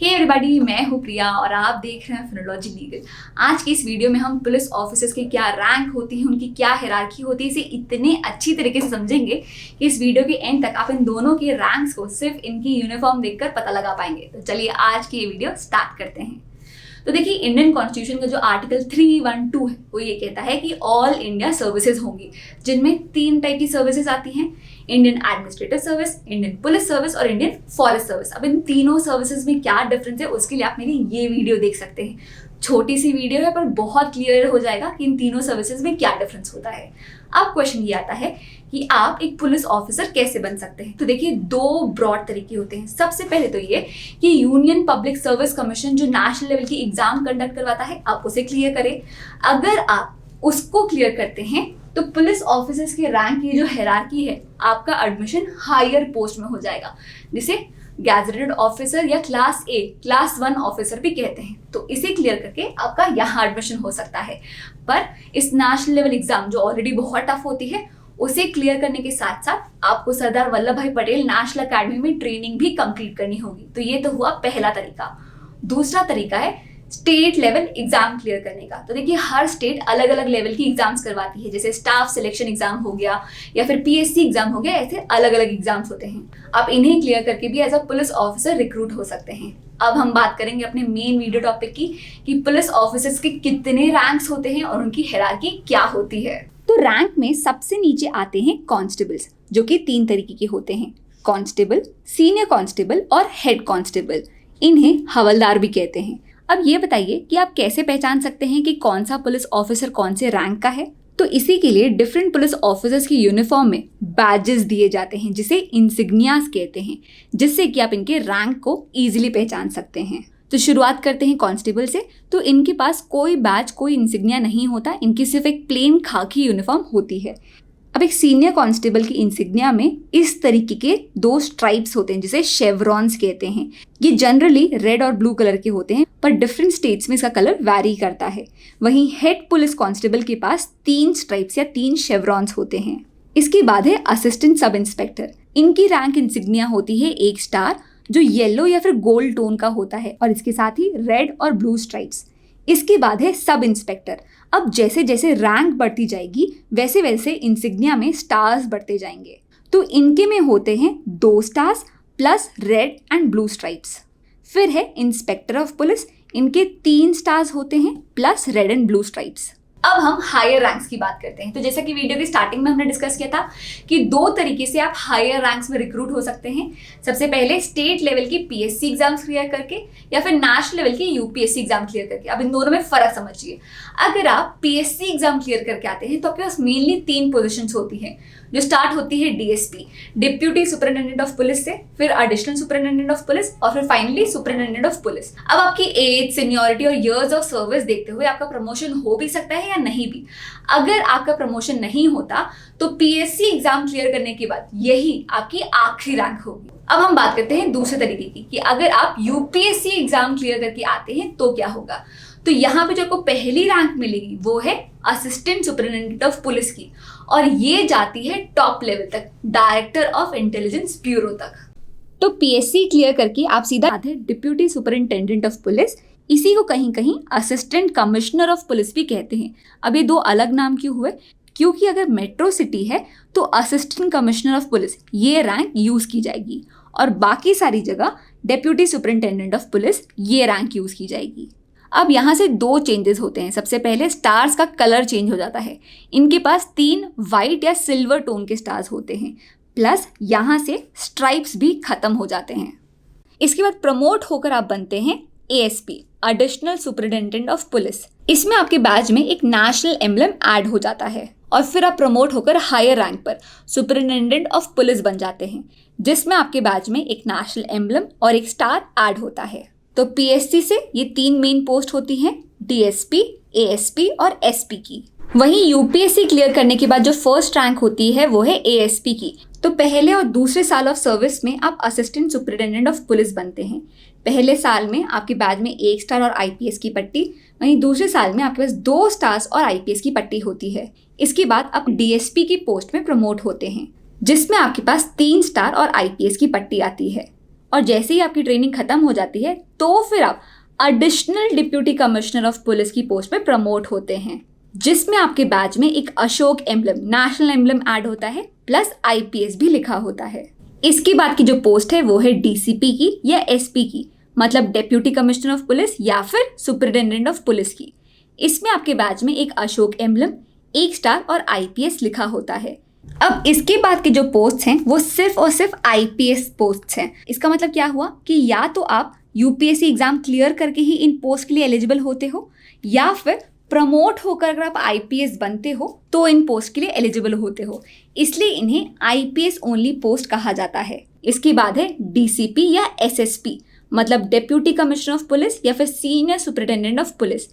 Hey everybody, मैं हूँ प्रिया और आप देख रहे हैं फिनोलॉजी लीगल। आज की इस वीडियो में हम पुलिस ऑफिसर्स की क्या रैंक होती है, उनकी क्या हायरार्की होती है, इसे इतने अच्छी तरीके से समझेंगे कि इस वीडियो के एंड तक आप इन दोनों के रैंक्स को सिर्फ इनकी यूनिफॉर्म देखकर पता लगा पाएंगे। तो चलिए आज की ये वीडियो स्टार्ट करते हैं। तो देखिए, इंडियन कॉन्स्टिट्यूशन का जो आर्टिकल 312 है वो ये कहता है कि ऑल इंडिया सर्विसेज होंगी, जिनमें 3 टाइप की सर्विसेज आती हैं: Indian administrative service, Indian police service और इंडियन फॉरेस्ट सर्विस। अब इन तीनों सर्विसेज में क्या डिफरेंस है उसके लिए आप मेरी ये वीडियो देख सकते हैं। छोटी सी वीडियो है पर बहुत क्लियर हो जाएगा कि इन तीनों सर्विसेज में क्या डिफरेंस होता है। अब क्वेश्चन ये आता है कि आप एक पुलिस ऑफिसर कैसे बन सकते हैं। तो देखिए, 2 ब्रॉड तरीके होते हैं। सबसे पहले तो ये कि यूनियन पब्लिक सर्विस कमीशन जो नेशनल लेवल की एग्जाम कंडक्ट करवाता है, आप उसे क्लियर करें। अगर आप उसको क्लियर करते हैं तो पुलिस ऑफिसर्स के रैंक की जो हायरार्की है, आपका एडमिशन हायर पोस्ट में हो जाएगा, जिसे गैजेटेड ऑफिसर या क्लास ए, क्लास 1 ऑफिसर भी कहते हैं। तो इसे क्लियर करके आपका यहाँ एडमिशन हो सकता है। पर इस नेशनल लेवल एग्जाम जो ऑलरेडी बहुत टफ होती है, उसे क्लियर करने के साथ साथ आपको सरदार वल्लभ भाई पटेल नेशनल एकेडमी में ट्रेनिंग भी कंप्लीट करनी होगी। तो ये तो हुआ पहला तरीका। दूसरा तरीका है स्टेट लेवल एग्जाम क्लियर करने का। तो देखिए, हर स्टेट अलग अलग लेवल की एग्जाम्स करवाती है, जैसे स्टाफ सिलेक्शन एग्जाम हो गया या फिर पीएससी एग्जाम हो गया। ऐसे अलग अलग एग्जाम्स होते हैं। आप इन्हें क्लियर करके भी as a police officer recruit हो सकते हैं। अब हम बात करेंगे अपने मेन वीडियो टॉपिक की कि पुलिस ऑफिसर्स के कितने रैंक्स होते हैं और उनकी हायरार्की क्या होती है। तो रैंक में सबसे नीचे आते हैं कांस्टेबल्स, जो कि 3 तरीके के होते हैं: कांस्टेबल, सीनियर कांस्टेबल और हेड कांस्टेबल। इन्हें हवलदार भी कहते हैं। अब ये बताइए कि आप कैसे पहचान सकते हैं कि कौन सा पुलिस ऑफिसर कौन से रैंक का है। तो इसी के लिए डिफरेंट पुलिस ऑफिसर्स की यूनिफॉर्म में बैजेस दिए जाते हैं, जिसे इंसिग्नियाज कहते हैं, जिससे कि आप इनके रैंक को इजीली पहचान सकते हैं। तो शुरुआत करते हैं कांस्टेबल से। तो इनके पास कोई बैज, कोई इंसिग्निया नहीं होता, इनकी सिर्फ एक प्लेन खाकी यूनिफॉर्म होती है। अब एक सीनियर कांस्टेबल की इंसिग्निया में इस तरीके के 2 स्ट्राइप्स होते हैं, जिसे शेवरॉन्स कहते हैं। ये जनरली रेड और ब्लू कलर के होते हैं, पर डिफरेंट स्टेट्स में इसका कलर वैरी करता है। वहीं हेड पुलिस कांस्टेबल के पास 3 स्ट्राइप्स या 3 शेवरॉन्स होते हैं। इसके बाद है असिस्टेंट सब इंस्पेक्टर। इनकी रैंक इंसिग्निया होती है 1 स्टार, जो येलो या फिर गोल्ड टोन का होता है, और इसके साथ ही रेड और ब्लू स्ट्राइप्स। इसके बाद है सब इंस्पेक्टर। अब जैसे जैसे रैंक बढ़ती जाएगी वैसे वैसे इंसिग्निया में स्टार्स बढ़ते जाएंगे। तो इनके में होते हैं 2 stars plus red and blue stripes. फिर है इंस्पेक्टर ऑफ पुलिस। इनके 3 स्टार्स होते हैं plus red and blue stripes. अब हम हायर रैंक्स की बात करते हैं। तो जैसा कि वीडियो की स्टार्टिंग में हमने डिस्कस किया था कि 2 तरीके से आप हायर रैंक्स में रिक्रूट हो सकते हैं। सबसे पहले स्टेट लेवल की पीएससी एग्जाम्स क्लियर करके या फिर नेशनल लेवल की यूपीएससी एग्जाम क्लियर करके। अब इन दोनों में फर्क समझिए। अगर आप पीएससी एग्जाम क्लियर करके आते हैं तो आपके पास मेनली 3 पोजिशन होती हैं, जो स्टार्ट होती है DSP, deputy superintendent of police से, फिर एडिशनल सुपरिटेंडेंट ऑफ पुलिस और फिर फाइनली सुपरिटेंडेंट ऑफ पुलिस। अब आपकी एज, सीनियरिटी और इयर्स ऑफ सर्विस देखते हुए आपका प्रमोशन हो भी सकता है या नहीं भी। अगर आपका प्रमोशन नहीं होता तो पीएससी एग्जाम क्लियर करने के बाद यही आपकी आखिरी रैंक होगी। अब हम बात करते हैं दूसरे तरीके की कि अगर आप यूपीएससी एग्जाम क्लियर करके आते हैं तो क्या होगा। तो यहाँ पे जो आपको पहली रैंक मिलेगी वो है असिस्टेंट सुपरिटेंडेंट ऑफ पुलिस की, और ये जाती है टॉप लेवल तक, डायरेक्टर ऑफ इंटेलिजेंस ब्यूरो तक। तो पीएससी क्लियर करके आप सीधा आते हैं डिप्यूटी सुपरिटेंडेंट ऑफ पुलिस। इसी को कहीं कहीं असिस्टेंट कमिश्नर ऑफ पुलिस भी कहते हैं। अब ये 2 अलग नाम क्यों हुए? क्योंकि अगर मेट्रो सिटी है तो असिस्टेंट कमिश्नर ऑफ पुलिस ये रैंक यूज की जाएगी, और बाकी सारी जगह डिप्यूटी सुपरिटेंडेंट ऑफ पुलिस ये रैंक यूज की जाएगी। अब यहाँ से 2 चेंजेस होते हैं। सबसे पहले स्टार्स का कलर चेंज हो जाता है। इनके पास 3 वाइट या सिल्वर टोन के स्टार्स होते हैं, प्लस यहाँ से स्ट्राइप्स भी खत्म हो जाते हैं। इसके बाद प्रमोट होकर आप बनते हैं ASP, additional superintendent of police. इसमें आपके बैज में एक नेशनल एम्बलम ऐड हो जाता है, और फिर आप प्रमोट होकर हायर रैंक पर सुपरिटेंडेंट ऑफ पुलिस बन जाते हैं, जिसमें आपके बैज में एक नेशनल एम्बलम और एक स्टार ऐड होता है। तो पीएससी से ये 3 मेन पोस्ट होती हैं, डीएसपी, एएसपी और एसपी की। वहीं यूपीएससी क्लियर करने के बाद जो फर्स्ट रैंक होती है वो है एएसपी की। तो पहले और दूसरे साल ऑफ सर्विस में आप असिस्टेंट सुपरिटेंडेंट ऑफ पुलिस बनते हैं। पहले साल में आपके बैज में 1 स्टार और आईपीएस की पट्टी, वहीं दूसरे साल में आपके पास 2 स्टार्स और आईपीएस की पट्टी होती है। इसके बाद आप डीएसपी की पोस्ट में प्रमोट होते हैं, जिसमें आपके पास 3 स्टार और आईपीएस की पट्टी आती है। और जैसे ही आपकी ट्रेनिंग खत्म हो जाती है तो फिर आप additional deputy commissioner of police की पोस्ट पे प्रमोट होते हैं, जिसमें आपके बैच में एक Ashok emblem, national emblem add होता है, प्लस आईपीएस भी लिखा होता है। इसके बाद की जो पोस्ट है वो है डीसीपी की या एसपी की, मतलब डेप्यूटी कमिश्नर ऑफ पुलिस या फिर सुपरिटेंडेंट ऑफ पुलिस की। इसमें आपके बैच में एक अशोक एम्बलम, एक स्टार और आईपीएस लिखा होता है। अब इसके बाद के जो पोस्ट हैं वो सिर्फ और सिर्फ आईपीएस पोस्ट हैं। इसका मतलब क्या हुआ कि या तो आप यूपीएससी एग्जाम क्लियर करके ही इन पोस्ट के लिए एलिजिबल होते हो, या फिर प्रमोट होकर अगर आप आईपीएस बनते हो तो इन पोस्ट के लिए एलिजिबल होते हो, इसलिए इन्हें आईपीएस ओनली पोस्ट कहा जाता है। इसके बाद है डीसीपी या एसएसपी, मतलब डेप्यूटी कमिश्नर ऑफ पुलिस या फिर सीनियर सुपरिटेंडेंट ऑफ पुलिस।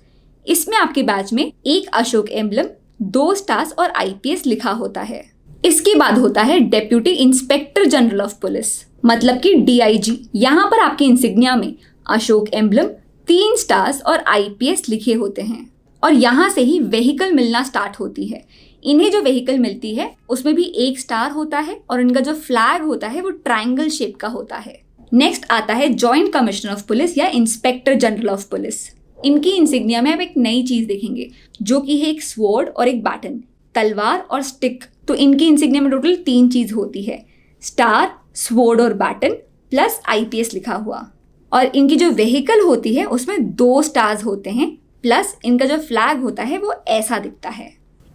इसमें आपके बैच में एक अशोक एम्बलम, 2 स्टार्स और आईपीएस लिखा होता है। इसके बाद होता है deputy inspector general of police, मतलब कि डीआईजी। यहाँ पर आपके इंसिग्निया में अशोक एम्बलम, 3 स्टार्स और आईपीएस लिखे होते हैं, और यहाँ से ही व्हीकल मिलना स्टार्ट होती है। इन्हें जो व्हीकल मिलती है उसमें भी 1 स्टार होता है और इनका जो फ्लैग होता है वो ट्रायंगल शेप का होता है। नेक्स्ट आता है जॉइंट कमिश्नर ऑफ पुलिस या इंस्पेक्टर जनरल ऑफ पुलिस। इनकी इंसिग्निया में आप एक नई चीज देखेंगे जो कि है एक स्वॉर्ड और एक बैटन, तलवार और स्टिक। तो इनकी इंसिग्निया में टोटल 3 चीज होती है, स्टार, स्वॉर्ड और बैटन, प्लस आईपीएस लिखा हुआ। और इनकी जो व्हीकल होती है उसमें 2 स्टार्स होते हैं, प्लस इनका जो फ्लैग होता है वो ऐसा दिखता है।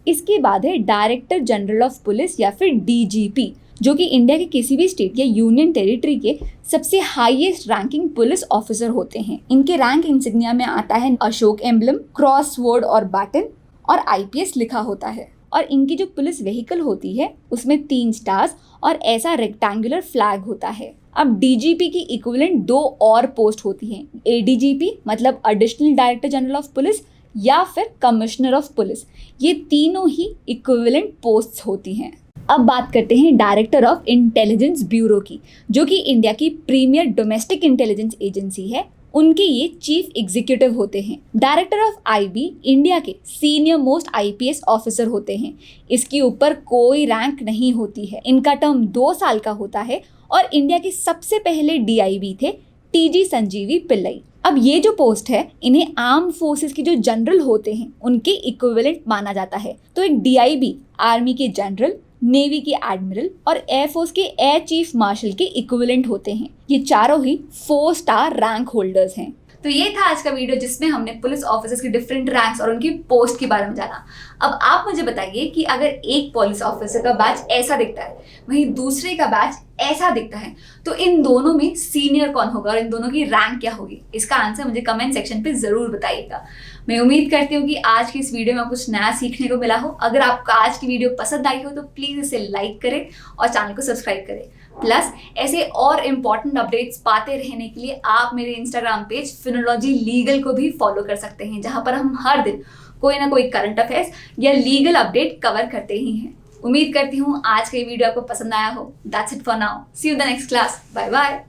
इसके बाद है डायरेक्टर जनरल ऑफ पुलिस या फिर डीजीपी, जो कि इंडिया के किसी भी स्टेट या यूनियन टेरिटरी के सबसे हाईएस्ट रैंकिंग पुलिस ऑफिसर होते हैं। इनके रैंक इंसिग्निया में आता है अशोक एम्बलम, क्रॉस स्वॉर्ड और बैटन, और आईपीएस लिखा होता है। और इनकी जो पुलिस व्हीकल होती है उसमें 3 स्टार्स और ऐसा रेक्टेंगुलर फ्लैग होता है। अब डीजीपी की इक्विवेलेंट 2 और पोस्ट होती हैं, एडीजीपी मतलब additional director general of police, या फिर कमिश्नर ऑफ पुलिस। ये तीनों ही इक्विवेलेंट पोस्ट्स होती हैं। अब बात करते हैं डायरेक्टर ऑफ इंटेलिजेंस ब्यूरो की, जो कि इंडिया की प्रीमियर डोमेस्टिक इंटेलिजेंस एजेंसी है। उनके ये चीफ एग्जीक्यूटिव होते हैं। डायरेक्टर ऑफ आईबी इंडिया के सीनियर मोस्ट आईपीएस ऑफिसर होते हैं। इसके ऊपर कोई रैंक नहीं होती है। इनका टर्म 2 साल का होता है और इंडिया के सबसे पहले डीआईबी थे टीजी संजीवी पिल्लई। अब ये जो पोस्ट है इन्हें आर्म फोर्सेस के जो जनरल होते हैं उनके इक्विवेलेंट माना जाता है। तो एक डीआईबी आर्मी के जनरल, नेवी के एडमिरल और एयरफोर्स के एयर चीफ मार्शल के इक्विवेलेंट होते हैं। ये चारों ही 4 स्टार रैंक होल्डर्स हैं। तो ये था आज का वीडियो जिसमें हमने पुलिस ऑफिसर्स के डिफरेंट रैंक्स और उनकी पोस्ट के बारे में जाना। अब आप मुझे बताइए कि अगर एक पुलिस ऑफिसर का बैच ऐसा दिखता है वहीं दूसरे का बैच ऐसा दिखता है, तो इन दोनों में सीनियर कौन होगा और इन दोनों की रैंक क्या होगी? इसका आंसर मुझे कमेंट सेक्शन पे जरूर बताइएगा। मैं उम्मीद करती हूँ कि आज की इस वीडियो में कुछ नया सीखने को मिला हो। अगर आपको आज की वीडियो पसंद आई हो तो प्लीज इसे लाइक करें और चैनल को सब्सक्राइब करें। प्लस ऐसे और इम्पॉर्टेंट अपडेट्स पाते रहने के लिए आप मेरे इंस्टाग्राम पेज फिनोलॉजी लीगल को भी फॉलो कर सकते हैं, जहां पर हम हर दिन कोई ना कोई करंट अफेयर्स या लीगल अपडेट कवर करते ही हैं। उम्मीद करती हूँ आज का ये वीडियो आपको पसंद आया हो। That's it for now. See you in the next class. Bye bye.